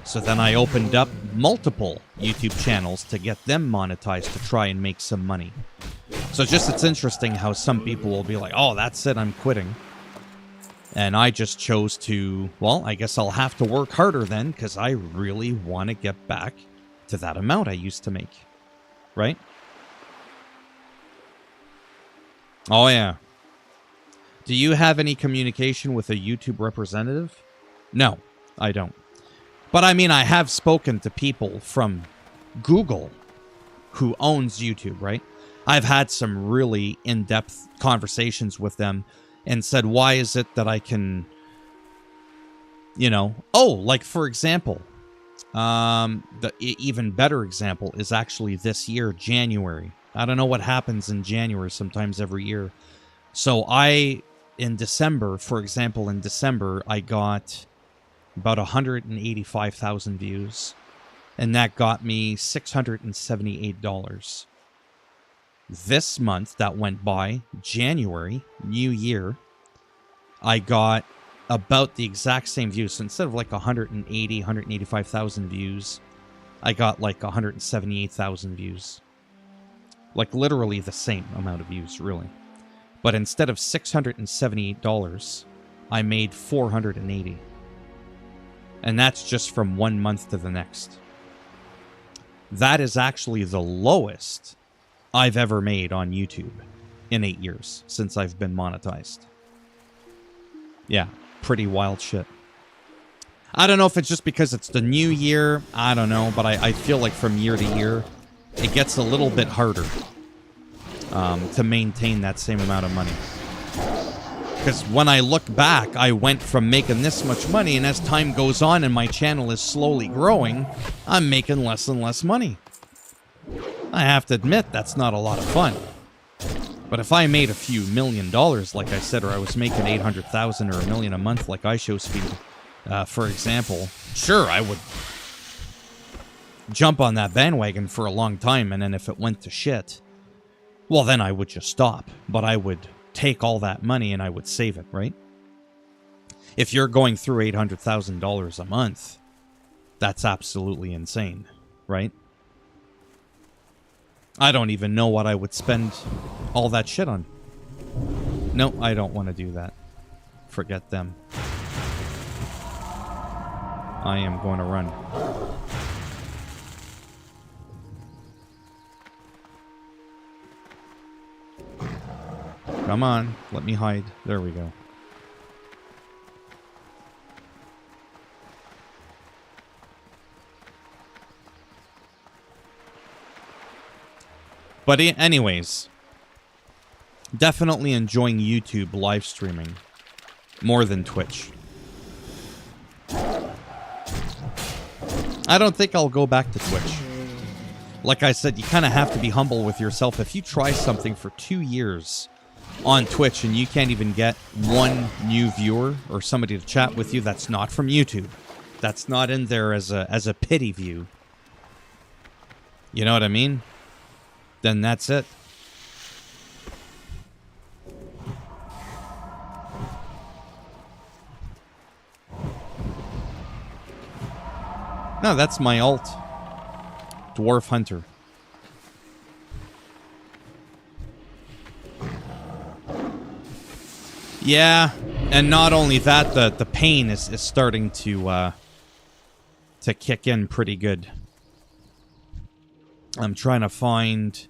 So then I opened up multiple YouTube channels to get them monetized to try and make some money. So it's interesting how some people will be like, oh, that's it, I'm quitting. And I just chose to, well, I guess I'll have to work harder then, because I really want to get back to that amount I used to make. Right? Oh, yeah. Do you have any communication with a YouTube representative? No, I don't. But I mean, I have spoken to people from Google who owns YouTube, right? I've had some really in-depth conversations with them and said, why is it that I can, you know... Oh, like, for example, the even better example is actually this year, January. I don't know what happens in January, sometimes every year. So in December, for example, I got about 185,000 views, and that got me $678. This month that went by, January, New Year, I got about the exact same views. So instead of like 185,000 views, I got like 178,000 views. Like literally the same amount of views, really. But instead of $678, I made $480. And that's just from one month to the next. That is actually the lowest I've ever made on YouTube in 8 years since I've been monetized. Yeah, pretty wild shit. I don't know if it's just because it's the new year. I don't know, but I feel like from year to year, it gets a little bit harder to maintain that same amount of money. Because when I look back, I went from making this much money, and as time goes on and my channel is slowly growing, I'm making less and less money. I have to admit, that's not a lot of fun. But if I made a few $1 million, like I said, or I was making 800,000 or $1 million a month like iShowSpeed, for example, sure, I would jump on that bandwagon for a long time, and then if it went to shit, well, then I would just stop. But I would take all that money and I would save it, right? If you're going through $800,000 a month, that's absolutely insane, right? I don't even know what I would spend all that shit on. No, I don't want to do that. Forget them. I am going to run. Come on, let me hide. There we go. But anyways, definitely enjoying YouTube live streaming more than Twitch. I don't think I'll go back to Twitch. Like I said, you kind of have to be humble with yourself. If you try something for 2 years on Twitch and you can't even get one new viewer or somebody to chat with you that's not from YouTube, that's not in there as a pity view, you know what I mean? Then that's it. No, that's my alt. Dwarf Hunter. Yeah, and not only that, the pain is starting to kick in pretty good. I'm trying to find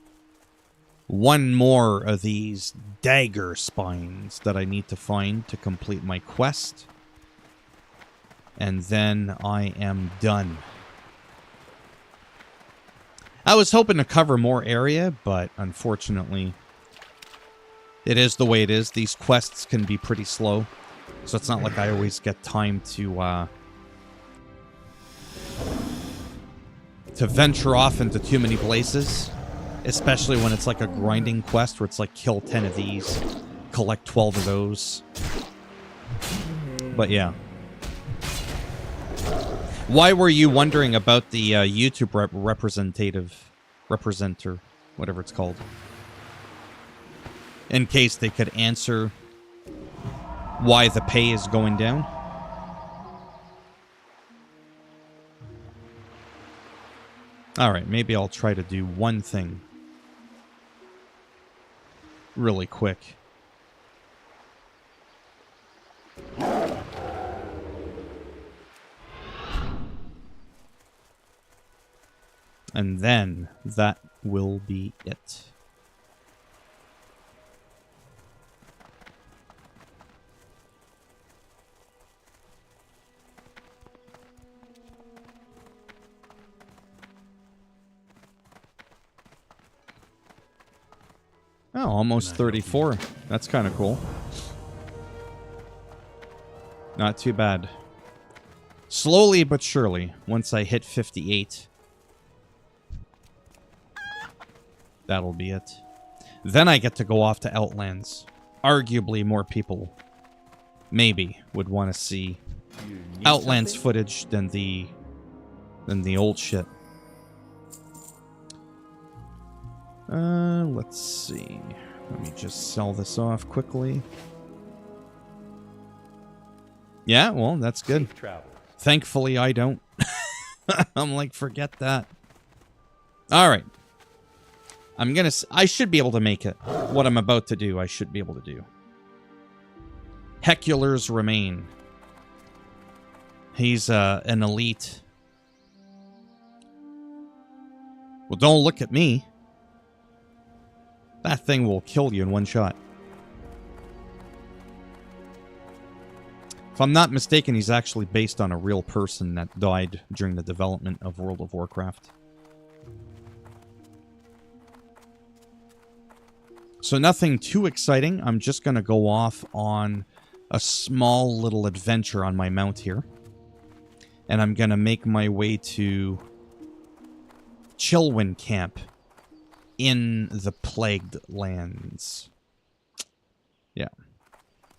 one more of these dagger spines that I need to find to complete my quest. And then I am done. I was hoping to cover more area, but unfortunately, it is the way it is. These quests can be pretty slow, so it's not like I always get time to venture off into too many places, especially when it's like a grinding quest where it's like kill 10 of these, collect 12 of those. But yeah. Why were you wondering about the YouTube representer, whatever it's called? In case they could answer why the pay is going down. Alright, maybe I'll try to do one thing really quick. And then that will be it. Oh, almost 34. That's kind of cool. Not too bad. Slowly but surely, once I hit 58, that'll be it. Then I get to go off to Outlands. Arguably more people, maybe, would want to see Outlands footage than the old shit. Let's see. Let me just sell this off quickly. Yeah, well, that's good. Thankfully, I don't. I'm like, forget that. All right. I should be able to make it. What I'm about to do, I should be able to do. Heculars remain. He's an elite. Well, don't look at me. That thing will kill you in one shot. If I'm not mistaken, he's actually based on a real person that died during the development of World of Warcraft. So nothing too exciting. I'm just going to go off on a small little adventure on my mount here. And I'm going to make my way to Chillwind Camp in the Plagued Lands. Yeah.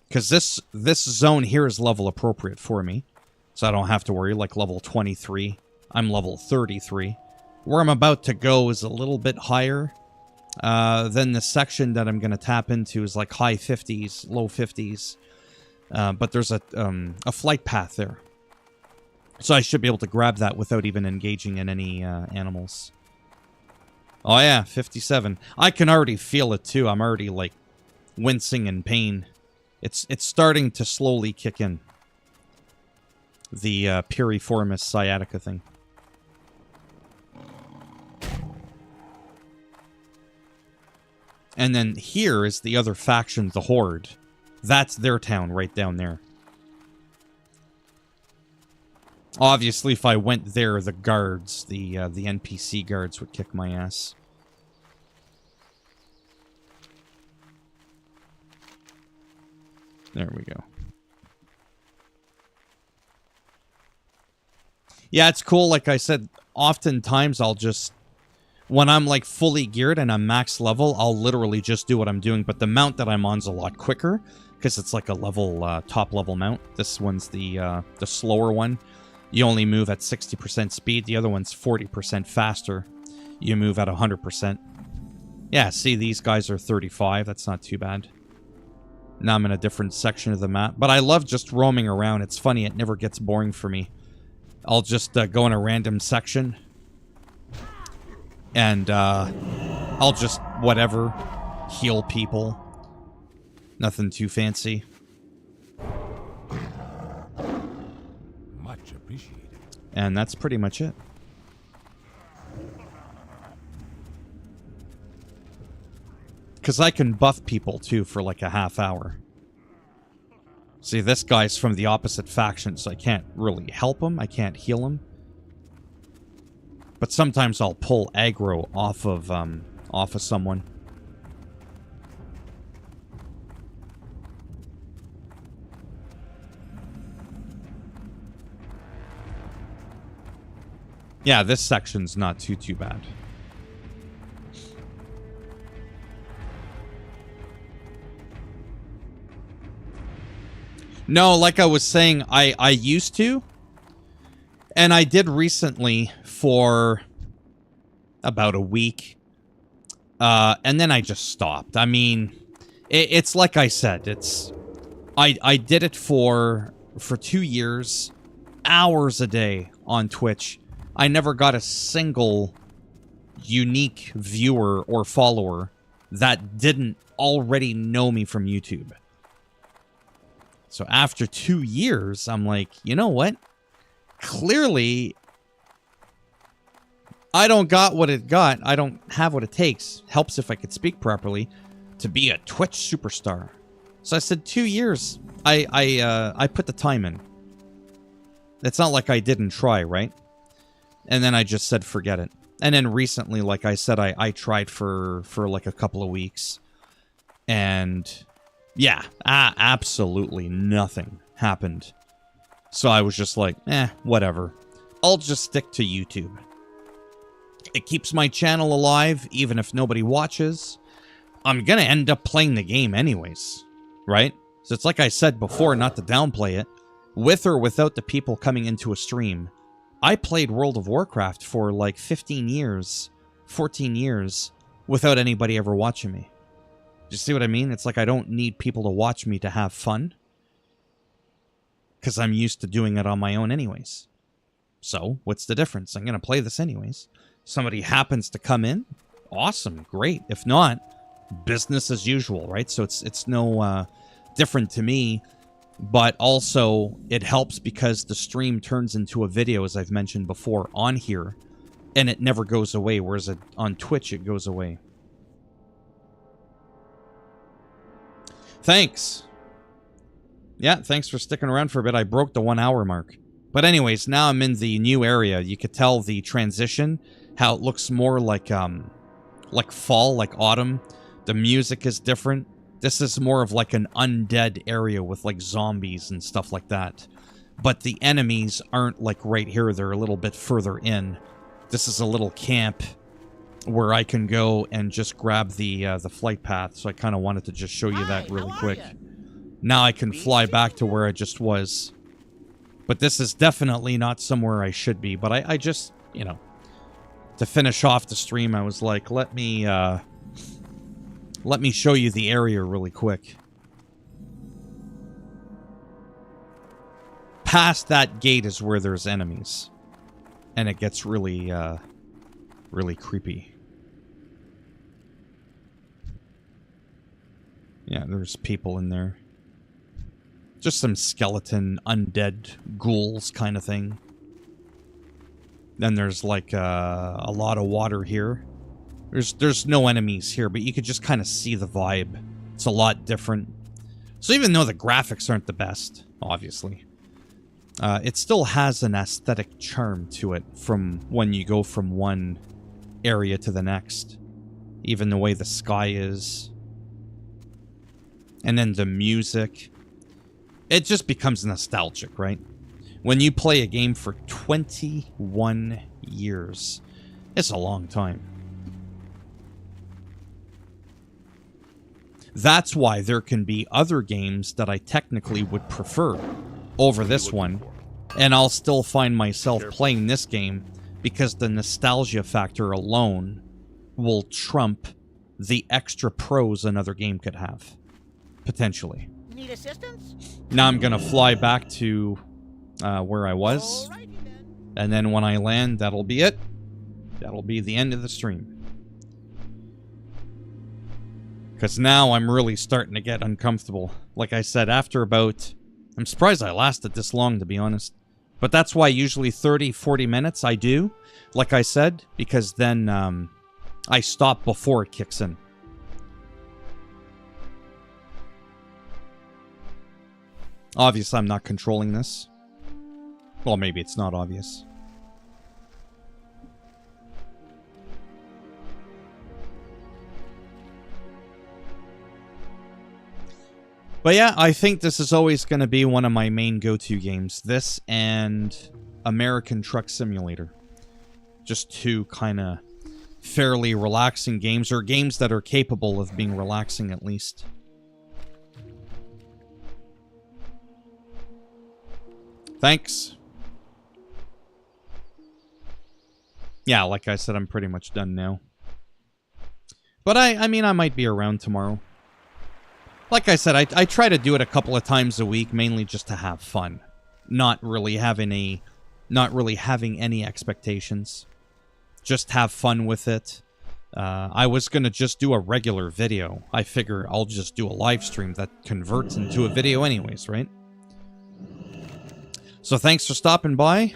Because this zone here is level appropriate for me. So I don't have to worry, like level 23. I'm level 33. Where I'm about to go is a little bit higher. Then the section that I'm going to tap into is like high 50s, low 50s. But there's a flight path there. So I should be able to grab that without even engaging in any animals. Oh yeah, 57. I can already feel it too. I'm already like wincing in pain. It's starting to slowly kick in. The piriformis sciatica thing. And then here is the other faction, the Horde. That's their town right down there. Obviously, if I went there, the guards, the NPC guards would kick my ass. There we go. Yeah, it's cool. Like I said, oftentimes I'll just... When I'm like fully geared and I'm max level, I'll literally just do what I'm doing. But the mount that I'm on's a lot quicker because it's like a level top level mount. This one's the slower one. You only move at 60% speed. The other one's 40% faster. You move at 100%. Yeah, see, these guys are 35. That's not too bad. Now I'm in a different section of the map. But I love just roaming around. It's funny. It never gets boring for me. I'll just go in a random section. And I'll just, whatever, heal people. Nothing too fancy. Much appreciated. And that's pretty much it. Because I can buff people, too, for like a half hour. See, this guy's from the opposite faction, so I can't really help him. I can't heal him. But sometimes I'll pull aggro off of someone. Yeah, this section's not too bad. No, like I was saying, I used to. And I did recently for about a week. And then I just stopped. I mean, it's like I said, it's I did it for 2 years, hours a day on Twitch. I never got a single unique viewer or follower that didn't already know me from YouTube. So after 2 years, I'm like, you know what? Clearly, I don't got what it got. I don't have what it takes. Helps if I could speak properly to be a Twitch superstar. So I said 2 years. I put the time in. It's not like I didn't try, right? And then I just said forget it. And then recently, like I said, I tried for like a couple of weeks. And yeah, absolutely nothing happened. So I was just like, whatever. I'll just stick to YouTube. It keeps my channel alive, even if nobody watches. I'm gonna end up playing the game anyways, right? So it's like I said before, not to downplay it. With or without the people coming into a stream, I played World of Warcraft for like 15 years, 14 years, without anybody ever watching me. Do you see what I mean? It's like I don't need people to watch me to have fun. Because I'm used to doing it on my own anyways. So, what's the difference? I'm going to play this anyways. Somebody happens to come in, awesome, great. If not, business as usual, right? So it's no different to me. But also, it helps because the stream turns into a video, as I've mentioned before, on here. And it never goes away, whereas on Twitch, it goes away. Thanks. Yeah, thanks for sticking around for a bit. I broke the 1 hour mark. But anyways, now I'm in the new area. You could tell the transition, how it looks more like fall, like autumn. The music is different. This is more of like an undead area with like zombies and stuff like that. But the enemies aren't like right here. They're a little bit further in. This is a little camp where I can go and just grab the flight path. So I kind of wanted to just show you that really quick. Now I can fly back to where I just was. But this is definitely not somewhere I should be. But I just, you know, to finish off the stream, I was like, let me show you the area really quick. Past that gate is where there's enemies. And it gets really, really creepy. Yeah, there's people in there. Just some skeleton, undead ghouls kind of thing. Then there's like a lot of water here. There's no enemies here, but you could just kind of see the vibe. It's a lot different. So even though the graphics aren't the best, obviously, it still has an aesthetic charm to it from when you go from one area to the next. Even the way the sky is. And then the music. It just becomes nostalgic, right? When you play a game for 21 years, it's a long time. That's why there can be other games that I technically would prefer over this one, and I'll still find myself playing this game because the nostalgia factor alone will trump the extra pros another game could have, potentially. Need assistance? Now I'm gonna fly back to where I was, and then when I land, that'll be it. That'll be the end of the stream. Because now I'm really starting to get uncomfortable. Like I said, after about... I'm surprised I lasted this long, to be honest. But that's why usually 30, 40 minutes I do, like I said, because then I stop before it kicks in. Obviously, I'm not controlling this. Well, maybe it's not obvious. But yeah, I think this is always going to be one of my main go-to games. This and American Truck Simulator. Just two kind of fairly relaxing games, or games that are capable of being relaxing at least. Thanks. Yeah, like I said, I'm pretty much done now. But I mean, I might be around tomorrow. Like I said, I try to do it a couple of times a week, mainly just to have fun. Not really having any expectations. Just have fun with it. I was going to just do a regular video. I figure I'll just do a live stream that converts into a video anyways, right? So thanks for stopping by.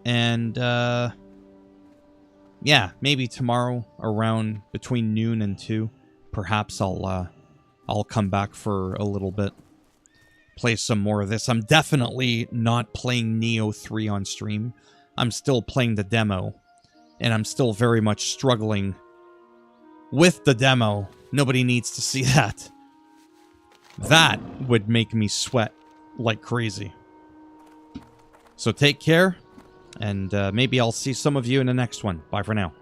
And, yeah, maybe tomorrow around between noon and 2, perhaps I'll come back for a little bit. Play some more of this. I'm definitely not playing Neo 3 on stream. I'm still playing the demo. And I'm still very much struggling with the demo. Nobody needs to see that. That would make me sweat like crazy. So take care, and maybe I'll see some of you in the next one. Bye for now.